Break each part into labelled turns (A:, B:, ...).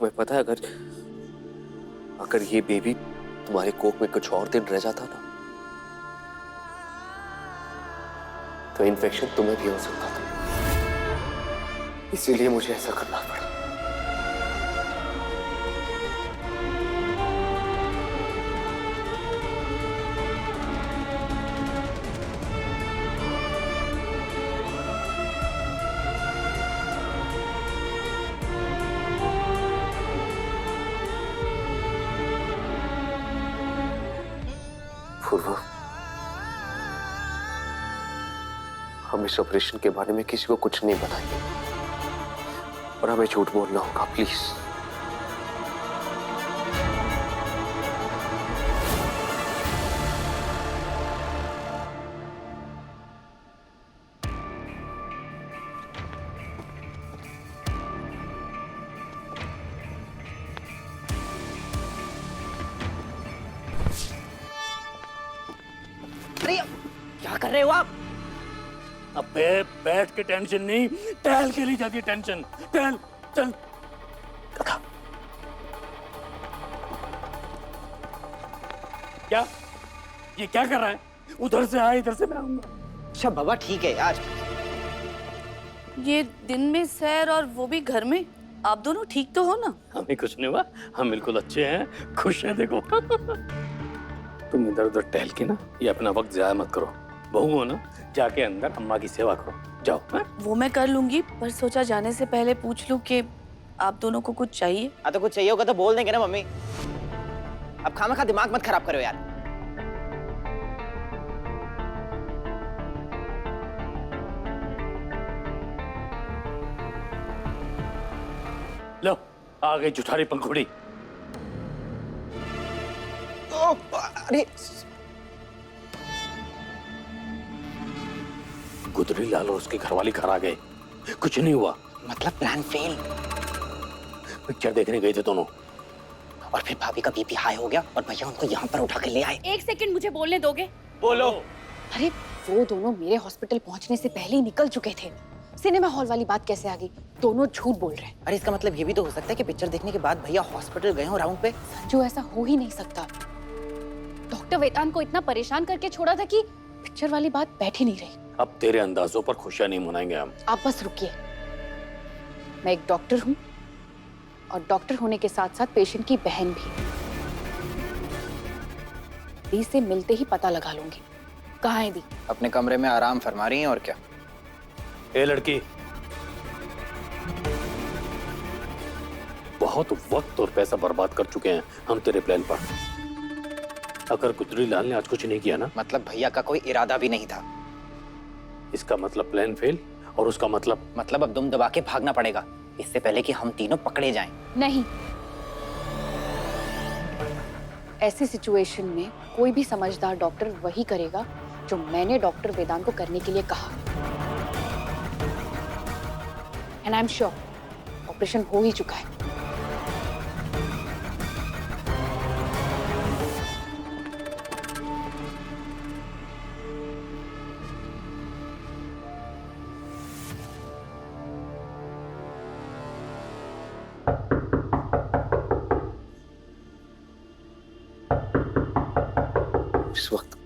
A: तुम्हें पता है अगर अगर ये बेबी तुम्हारे कोख में कुछ और दिन रह जाता ना तो इन्फेक्शन तुम्हें भी हो सकता था। इसीलिए मुझे ऐसा करना पड़ा। पूर्वा, हम इस ऑपरेशन के बारे में किसी को कुछ नहीं बताएंगे और हमें झूठ बोलना होगा, प्लीज।
B: क्या कर रहे हो आप?
C: अबे बैठ के टेंशन नहीं, टहल के लिए जाती है टेंशन। टहल, चल। क्या? ये क्या कर रहा है? उधर से आ, इधर से मैं आऊंगा।
B: अच्छा बाबा ठीक है यार।
D: ये दिन में सैर और वो भी घर में। आप दोनों ठीक तो हो ना?
C: हमें कुछ नहीं हुआ, हम बिल्कुल अच्छे हैं, खुश हैं। देखो तुम इधर उधर टहल के ना ये अपना वक्त जाया मत करो। बहू हो ना, जाके अंदर अम्मा की सेवा करो, जाओ। है?
D: वो मैं कर लूंगी, पर सोचा जाने से पहले पूछ लूं कि आप दोनों को कुछ चाहिए।
B: हाँ तो कुछ चाहिए होगा तो बोल देंगे ना मम्मी। अब खामखा दिमाग मत खराब करो यार।
C: लो आ गई जुठारी पंखुड़ी।
B: अरे
C: गुदरी लाल और उसके घरवाली घर आ गए, कुछ नहीं हुआ।
B: मतलब प्लान फेल।
C: पिक्चर देखने गए थे दोनों
B: और फिर भाभी का बीपी हाई हो गया और भैया उनको यहाँ पर उठा के ले आए।
E: एक सेकंड मुझे बोलने दोगे?
C: बोलो।
E: अरे वो दोनों मेरे हॉस्पिटल पहुंचने से पहले ही निकल चुके थे। सिनेमा हॉल वाली बात कैसे आ गई? दोनों झूठ बोल रहे हैं।
B: अरे इसका मतलब ये भी तो हो सकता है कि पिक्चर देखने के बाद भैया हॉस्पिटल गए हो राउंड पे।
E: जो ऐसा हो ही नहीं सकता। डॉक्टर वेदांत को इतना परेशान करके छोड़ा था कि पिक्चर वाली बात बैठ ही नहीं रही।
C: अब तेरे अंदाजों पर खुशियां नहीं मनाएंगे हम।
E: आप बस रुकिए। मैं एक डॉक्टर हूँ और डॉक्टर होने के साथ साथ पेशेंट की बहन भी। दी से मिलते ही पता लगा लूंगी कहाँ है दी।
B: अपने कमरे में आराम फरमा रही हैं और क्या।
C: ए लड़की, बहुत वक्त और पैसा बर्बाद कर चुके हैं हम तेरे प्लान पर। अगर गुदरी लाल ने आज कुछ नहीं किया ना,
B: मतलब भैया का कोई इरादा भी नहीं था।
C: इसका मतलब प्लान फेल और उसका मतलब
B: अब दुम दबा के भागना पड़ेगा इससे पहले कि हम तीनों पकड़े जाएं।
E: नहीं, ऐसी सिचुएशन में कोई भी समझदार डॉक्टर वही करेगा जो मैंने डॉक्टर वेदांत को करने के लिए कहा। And I am sure operation हो ही चुका है।
A: इस वक्त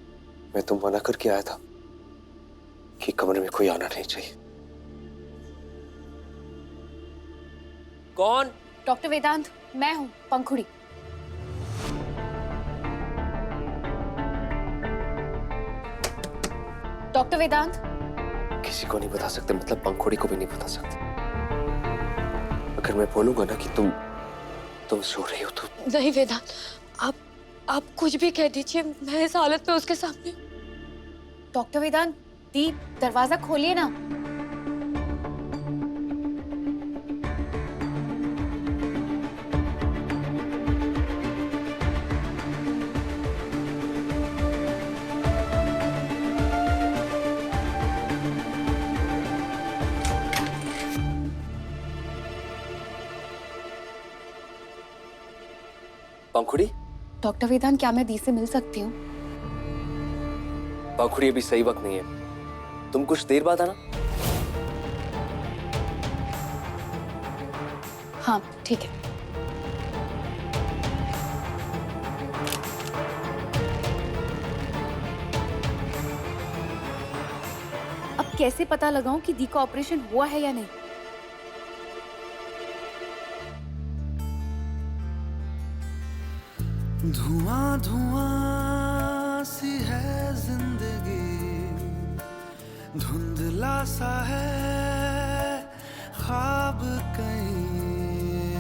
A: मैं तो मना करके आया था कि कमरे में कोई आना नहीं चाहिए।
F: कौन?
E: डॉक्टर वेदांत, मैं हूं पंखुड़ी। डॉक्टर वेदांत।
A: किसी को नहीं बता सकते, मतलब पंखुड़ी को भी नहीं बता सकते। अगर मैं बोलूंगा ना कि तुम सो रही हो तो।
G: नहीं वेदांत, आप कुछ भी कह दीजिए, मैं इस हालत में उसके सामने।
E: डॉक्टर वेदांत, दी दरवाजा खोलिए ना।
A: पंखुड़ी?
E: डॉक्टर वेदांत, क्या मैं दी से मिल सकती हूँ?
A: पंखुड़ी, अभी सही वक्त नहीं है, तुम कुछ देर बाद आना।
E: हाँ ठीक है। कैसे पता लगाऊं कि दी का ऑपरेशन हुआ है या नहीं?
F: धुआं धुआं सी है जिंदगी, धुंधला सा है ख्वाब कहीं,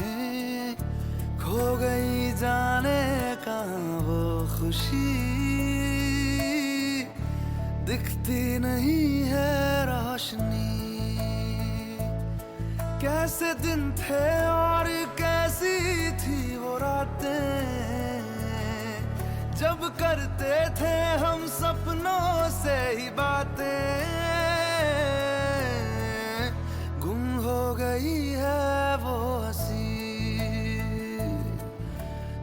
F: खो गई जाने कहाँ वो खुशी, दिखती नहीं है रोशनी। कैसे दिन थे और कैसी थी वो रातें, जब करते थे हम सपनों से ही बातें। गुम हो गई है वो हंसी,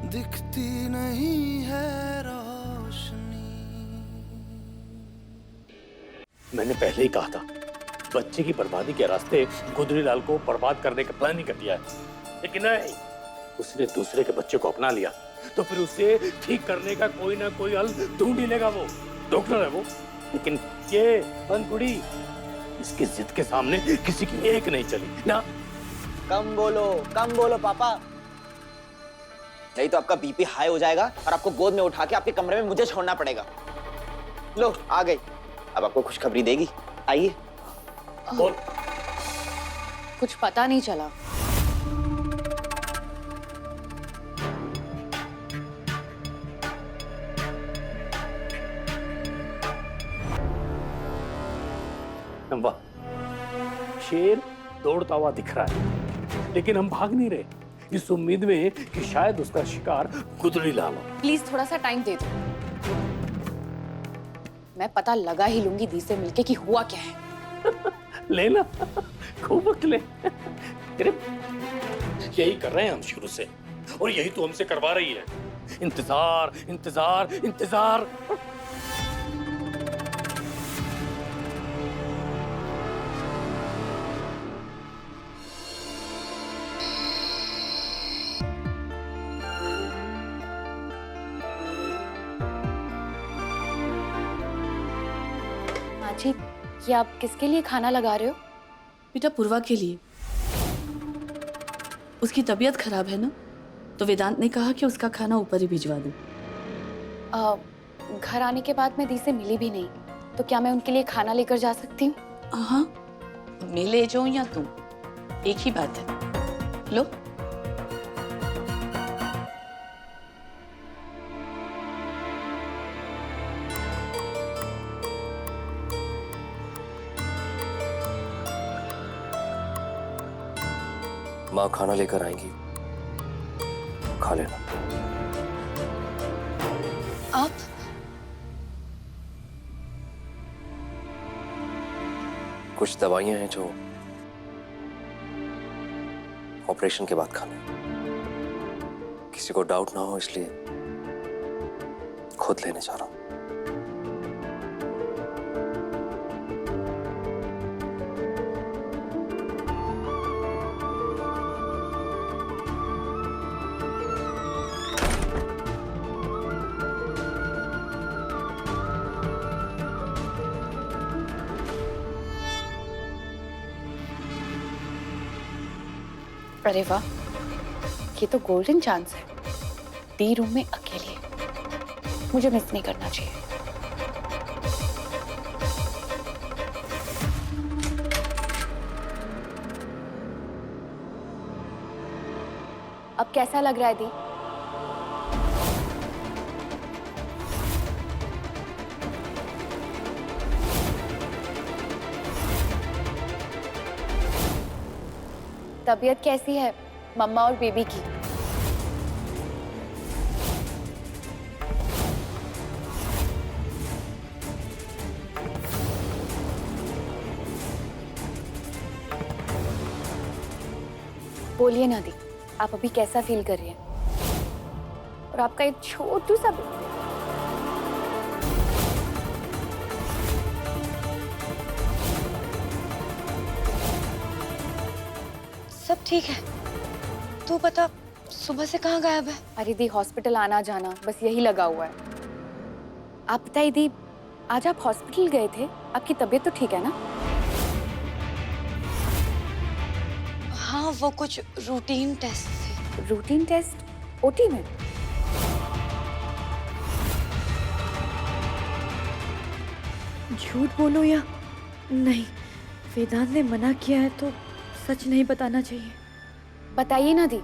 F: दिखती नहीं है रोशनी।
C: मैंने पहले ही कहा था, बच्चे की बर्बादी के रास्ते गुदरीलाल को बर्बाद करने का प्लान ही कर दिया है, लेकिन नहीं, उसने दूसरे के बच्चे को अपना लिया तो फिर उसे ठीक करने का कोई ना कोई हल ढूंढ ही लेगा। वो डॉक्टर है वो, लेकिन ये बनकुड़ी, इसकी जिद के सामने किसी की एक नहीं चली ना।
B: कम बोलो पापा, नहीं तो आपका बीपी हाई हो जाएगा और आपको गोद में उठा के आपके कमरे में मुझे छोड़ना पड़ेगा। लो आ गई, अब आपको खुशखबरी देगी, आइए।
C: बोल।
E: कुछ पता नहीं चला।
C: वाह, शेर दौड़ता हुआ दिख रहा है, लेकिन हम भाग नहीं रहे, इस उम्मीद में कि शायद उसका शिकार गुदरीलाल हो।
E: प्लीज थोड़ा सा टाइम दे दो, मैं पता लगा ही लूंगी दी से मिलके कि हुआ क्या है।
C: लेना, खूब वक्त ले। यही कर रहे हैं हम शुरू से, और यही तो हमसे करवा रही है। इंतजार इंतजार इंतजार।
E: माँ जी, ये आप किसके लिए खाना लगा रहे हो?
D: बेटा पूर्वा के लिए। उसकी तबीयत खराब है ना, तो वेदांत ने कहा कि उसका खाना ऊपर ही भिजवा दूं।
E: घर आने के बाद मैं दी से मिली भी नहीं, तो क्या मैं उनके लिए खाना लेकर जा सकती हूँ?
D: हाँ, मैं ले जाऊं या तुम, एक ही बात है। लो।
A: माँ खाना लेकर आएंगी, खा लेना।
G: आप
A: कुछ दवाइयां हैं जो ऑपरेशन के बाद खाना, किसी को डाउट ना हो इसलिए खुद लेने जा रहा हूं।
E: अरे वाह, ये तो गोल्डन चांस है। डी रूम में अकेले, मुझे मिस नहीं करना चाहिए। अब कैसा लग रहा है दी? तबीयत कैसी है मम्मा और बेबी की? बोलिए ना दी, आप अभी कैसा फील कर रही हैं? और आपका एक छोटू सा
G: सब ठीक है? तू बता, सुबह से कहाँ गायब है?
E: अरे दी, हॉस्पिटल आना जाना बस यही लगा हुआ है। आप बताइए दी, आज आप हॉस्पिटल गए थे, आपकी तबीयत तो ठीक है ना?
G: हाँ, वो कुछ रूटीन टेस्ट थे।
E: रूटीन टेस्ट ओटी में?
H: झूठ बोलो या नहीं, वेदांत ने मना किया है तो सच नहीं बताना चाहिए।
E: बताइए ना दी,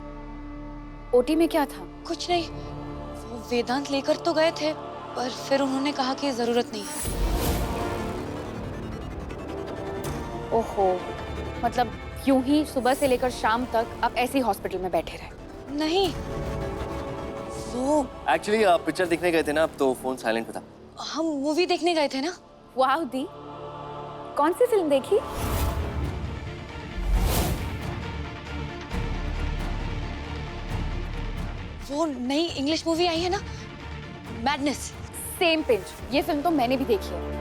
E: ओटी में क्या था?
G: कुछ नहीं, वो वेदांत लेकर तो गए थे पर फिर उन्होंने कहा कि जरूरत नहीं है।
E: ओहो, मतलब यूं ही सुबह से लेकर शाम तक आप ऐसे ही हॉस्पिटल में बैठे रहे?
G: नहीं, वो
A: एक्चुअली आप पिक्चर देखने गए थे ना, अब तो फोन साइलेंट पे था।
G: हम मूवी देखने गए थे ना।
E: वाह दी, कौन सी फिल्म देखी?
G: वो नई इंग्लिश मूवी आई है ना, मैडनेस।
E: सेम पिंच, ये फिल्म तो मैंने भी देखी है,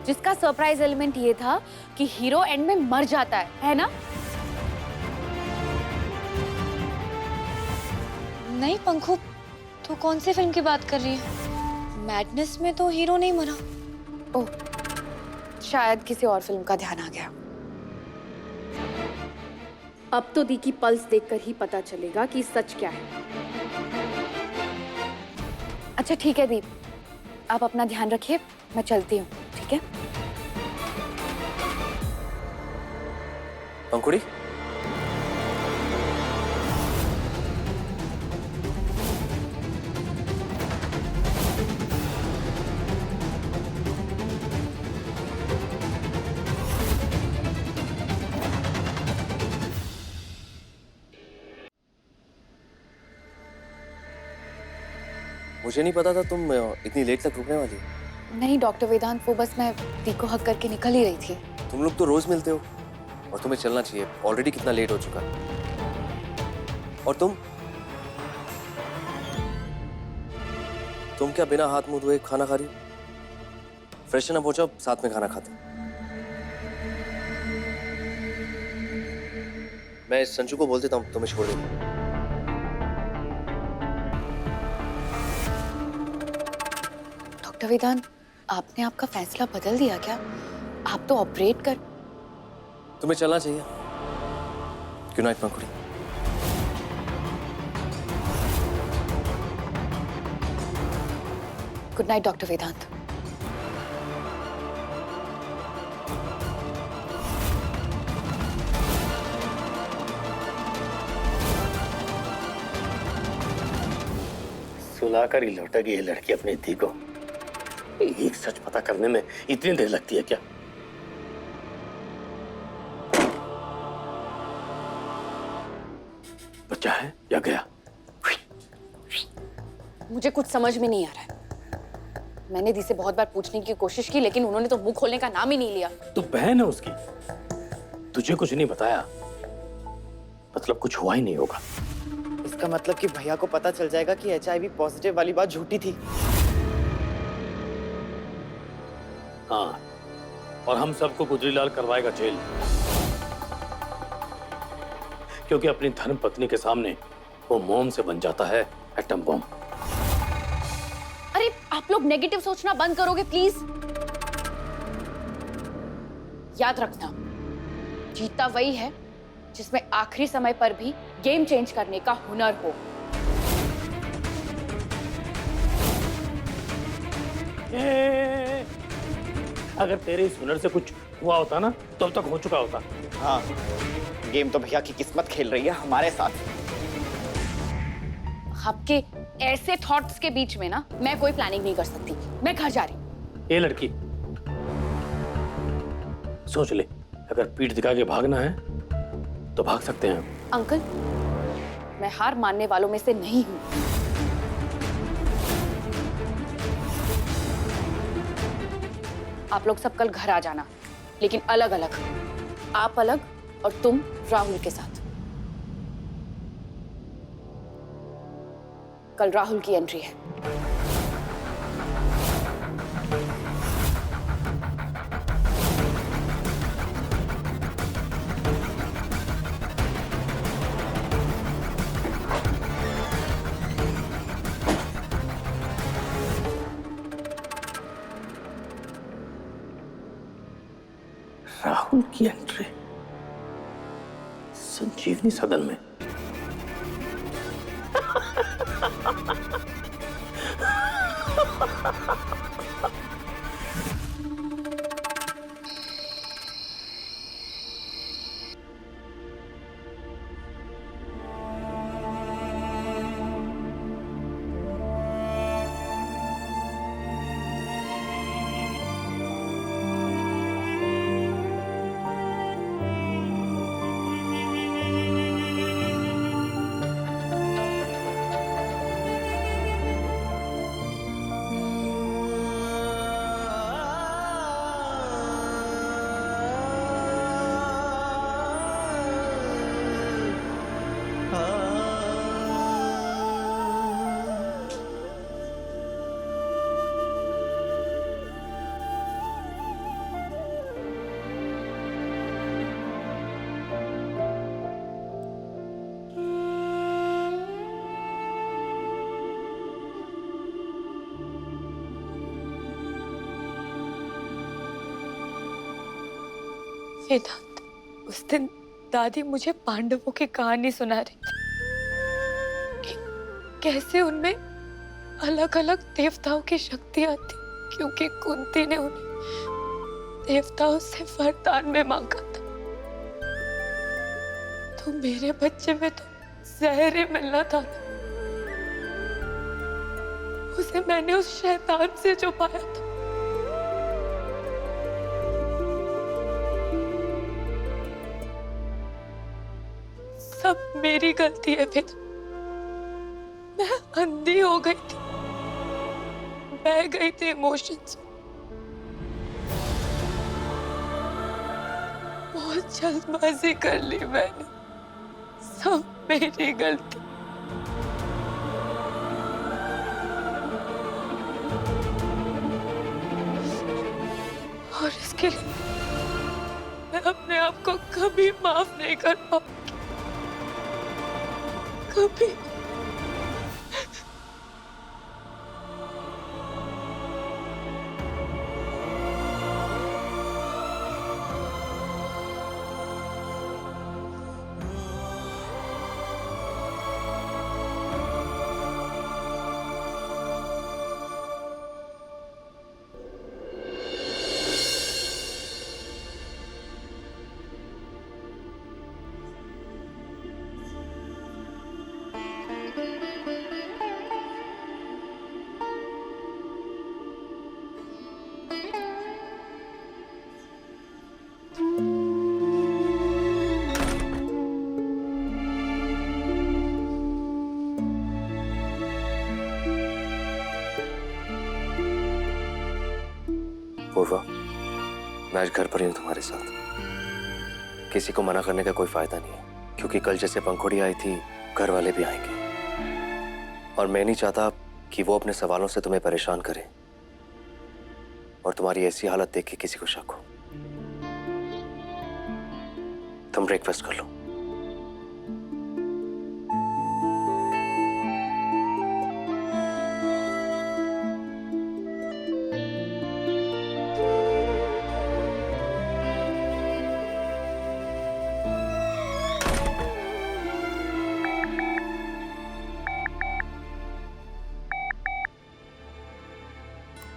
E: जिसका सरप्राइज एलिमेंट ये था कि हीरो एंड में मर जाता है ना?
G: नहीं पंखु, तो कौन सी फिल्म की बात कर रही है? मैडनेस में तो हीरो नहीं मरा।
E: ओह, शायद किसी और फिल्म का ध्यान आ गया।
H: अब तो दी की पल्स देखकर ही पता चलेगा कि सच क्या है।
E: अच्छा ठीक है दी, आप अपना ध्यान रखिए, मैं चलती हूँ, ठीक है?
A: पंखुड़ी, मुझे नहीं पता था तुम इतनी लेट तक रुकने वाली हो।
E: नहीं डॉक्टर वेदांत, वो बस मैं दी को हक करके निकल ही रही थी।
A: तुम लोग तो रोज मिलते हो और तुम्हें चलना चाहिए, ऑलरेडी कितना लेट हो चुका है। और तुम क्या बिना हाथ मुंह धोए खाना खा रही हो? फ्रेशन अप हो जाओ, साथ में खाना खाते हैं। मैं संजू को बोल देता हूँ तुम्हें छोड़ देंगे।
E: डॉक्टर वेदांत, आपने आपका फैसला बदल दिया क्या? आप तो ऑपरेट कर।
A: तुम्हें चलना चाहिए। गुड नाइट पंखुड़ी।
E: गुड नाइट डॉक्टर वेदांत।
C: सुलाकर ही लौटेगी ये लड़की अपनी दी को। एक सच पता करने में इतनी देर लगती है क्या? बच्चा है या गया?
E: मुझे कुछ समझ में नहीं आ रहा है। मैंने दी से बहुत बार पूछने की कोशिश की, लेकिन उन्होंने तो मुंह खोलने का नाम ही नहीं लिया।
C: तो बहन है उसकी, तुझे कुछ नहीं बताया, मतलब कुछ हुआ ही नहीं होगा।
B: इसका मतलब कि भैया को पता चल जाएगा कि HIV पॉजिटिव वाली बात झूठी थी।
C: हाँ, और हम सबको गुजरीलाल करवाएगा जेल, क्योंकि अपनी धर्म पत्नी के सामने वो मोम से बन जाता है एटम बम।
E: अरे आप लोग नेगेटिव सोचना बंद करोगे प्लीज? याद रखना, जीता वही है जिसमें आखिरी समय पर भी गेम चेंज करने का हुनर हो।
C: अगर तेरे इस हुनर से कुछ हुआ होता ना तो अब तक हो चुका होता।
B: हाँ, गेम तो भैया की किस्मत खेल रही है हमारे साथ।
E: आपके ऐसे थॉट्स के बीच में ना मैं कोई प्लानिंग नहीं कर सकती। मैं घर जा रही हूँ।
C: ये लड़की सोच ले, अगर पीठ दिखा के भागना है तो भाग सकते हैं।
E: अंकल, मैं हार मानने वालों में से नहीं हूं। आप लोग सब कल घर आ जाना, लेकिन अलग अलग। आप अलग और तुम राहुल के साथ। कल राहुल की एंट्री है।
C: राहुल की एंट्री? संजीवनी सदन में।
G: वेदांत, उस दिन दादी मुझे पांडवों की कहानी सुना रही थी कि कैसे उनमें अलग अलग देवताओं की शक्तियां थी, क्योंकि कुंती ने उन्हें देवताओं से वरदान में मांगा था। तो मेरे बच्चे में तो जहर ही मिलना था ना। उसे मैंने उस शैतान से छुपाया था। सब मेरी गलती है फिर। मैं अंधी हो गई थी, बह गई थी इमोशंस। बहुत जल्दबाजी कर ली मैंने, सब मेरी गलती। और इसके लिए मैं अपने आप को कभी माफ नहीं कर पाऊंगी, कभी।
A: पूर्वा, मैं आज घर पर ही हूँ तुम्हारे साथ। किसी को मना करने का कोई फायदा नहीं है, क्योंकि कल जैसे पंखुड़ी आई थी, घर वाले भी आएंगे। और मैं नहीं चाहता कि वो अपने सवालों से तुम्हें परेशान करें और तुम्हारी ऐसी हालत देख के किसी को शक हो। तुम ब्रेकफास्ट कर लो।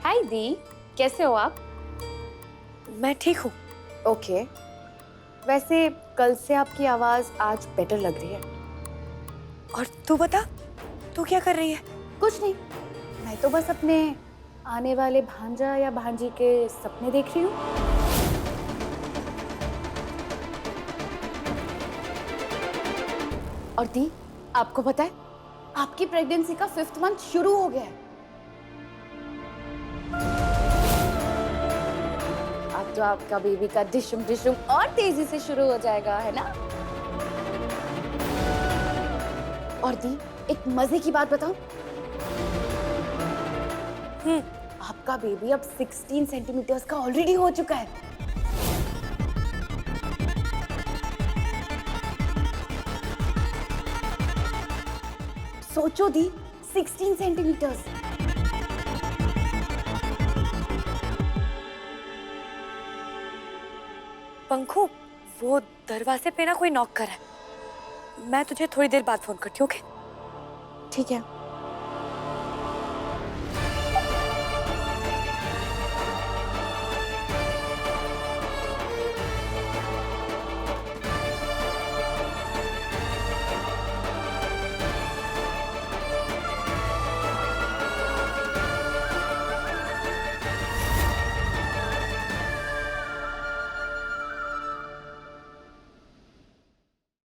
E: हाय दी, कैसे हो आप?
H: मैं ठीक हूँ।
E: ओके। वैसे कल से आपकी आवाज आज बेटर लग रही है।
H: और तू बता, तू क्या कर रही है?
E: कुछ नहीं, मैं तो बस अपने आने वाले भांजा या भांजी के सपने देख रही हूँ। और दी, आपको पता है आपकी प्रेगनेंसी का 5th मंथ शुरू हो गया है। अब तो आपका बेबी का डिशुम डिशुम और तेजी से शुरू हो जाएगा, है ना? और दी, एक मजे की बात बताऊं? आपका बेबी अब 16 सेंटीमीटर्स का ऑलरेडी हो चुका है। सोचो दी, 16 सेंटीमीटर्स।
H: पंखू, वो दरवाजे पे ना कोई नॉक कर रहा है।
G: मैं तुझे थोड़ी देर बाद फोन करती हूँ, ओके?
E: ठीक है।